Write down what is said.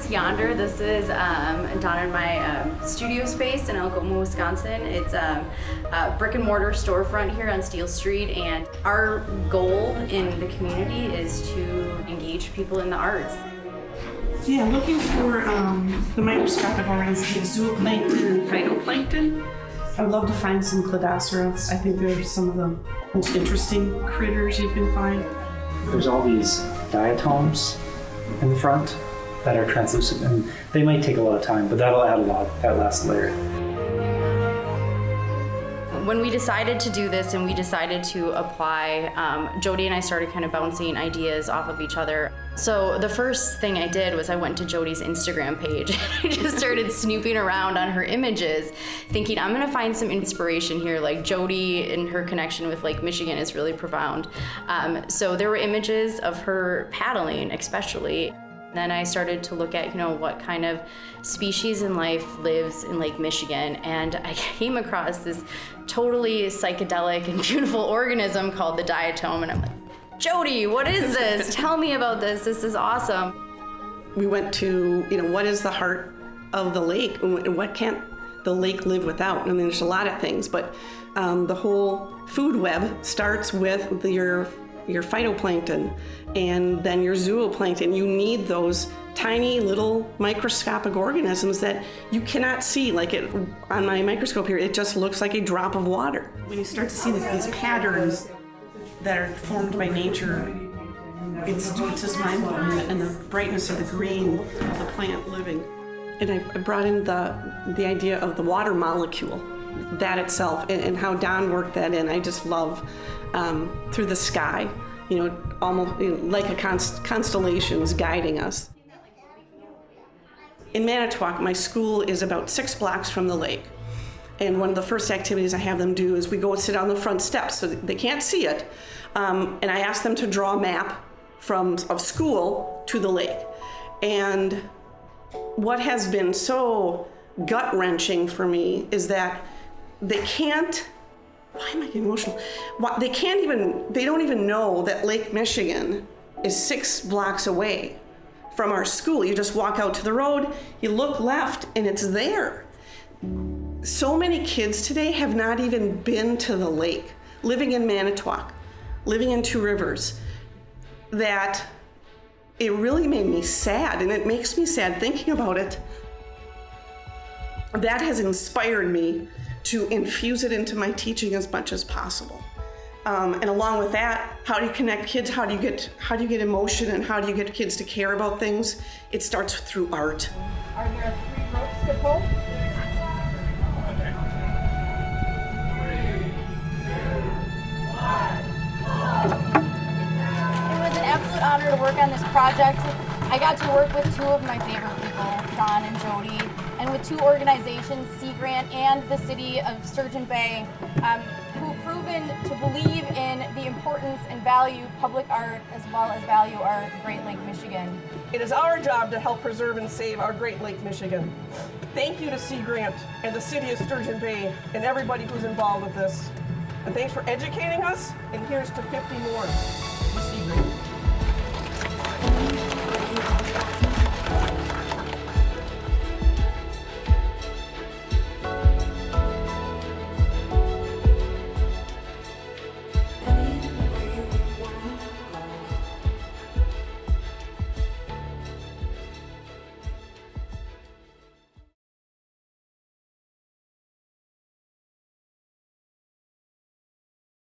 is yonder. This is down in my studio space in Algoma, Wisconsin. It's a brick and mortar storefront here on Steel Street, and our goal in the community is to engage people in the arts. Yeah, looking for the microscopic organisms, zooplankton and phytoplankton. I would love to find some cladocera. I think they're some of the most interesting critters you can find. There's all these diatoms in the front that are translucent, and they might take a lot of time, but that'll add a lot, that last layer. When we decided to do this and we decided to apply, Jody and I started kind of bouncing ideas off of each other. So the first thing I did was I went to Jody's Instagram page. I just started snooping around on her images, thinking I'm gonna find some inspiration here. Like Jody and her connection with Lake Michigan is really profound. So there were images of her paddling, especially. Then I started to look at, what kind of species in life lives in Lake Michigan, and I came across this totally psychedelic and beautiful organism called the diatom, and I'm like, Jody, what is this? Tell me about this. This is awesome. We went to, what is the heart of the lake, and what can't the lake live without? And there's a lot of things, but the whole food web starts with your phytoplankton and then your zooplankton. You need those tiny little microscopic organisms that you cannot see. Like on my microscope here, it just looks like a drop of water. When you start to see these patterns that are formed by nature, it's just mind-blowing, and the brightness of the green of the plant living. And I brought in the idea of the water molecule, that itself, and how Don worked that in. I just love through the sky, almost like a constellations guiding us. In Manitowoc, my school is about 6 blocks from the lake. And one of the first activities I have them do is we go sit on the front steps so they can't see it. And I ask them to draw a map of school to the lake. And what has been so gut-wrenching for me is that they can't, why am I getting emotional? They don't even know that Lake Michigan is 6 blocks away from our school. You just walk out to the road, you look left, and it's there. So many kids today have not even been to the lake, living in Manitowoc, living in Two Rivers, that it really made me sad, and it makes me sad thinking about it. That has inspired me to infuse it into my teaching as much as possible. And along with that, how do you connect kids? How do you get emotion, and how do you get kids to care about things? It starts through art. Are there 3 ropes to pull? 3, 2, 1, pull! It was an absolute honor to work on this project. I got to work with 2 of my favorite people, Don and Jody, and with 2 organizations, Seagrant and the city of Sturgeon Bay, who've proven to believe in the importance and value public art as well as value our Great Lake Michigan. It is our job to help preserve and save our Great Lake Michigan. Thank you to Seagrant and the city of Sturgeon Bay and everybody who's involved with this. And thanks for educating us, and here's to 50 more with Seagrant.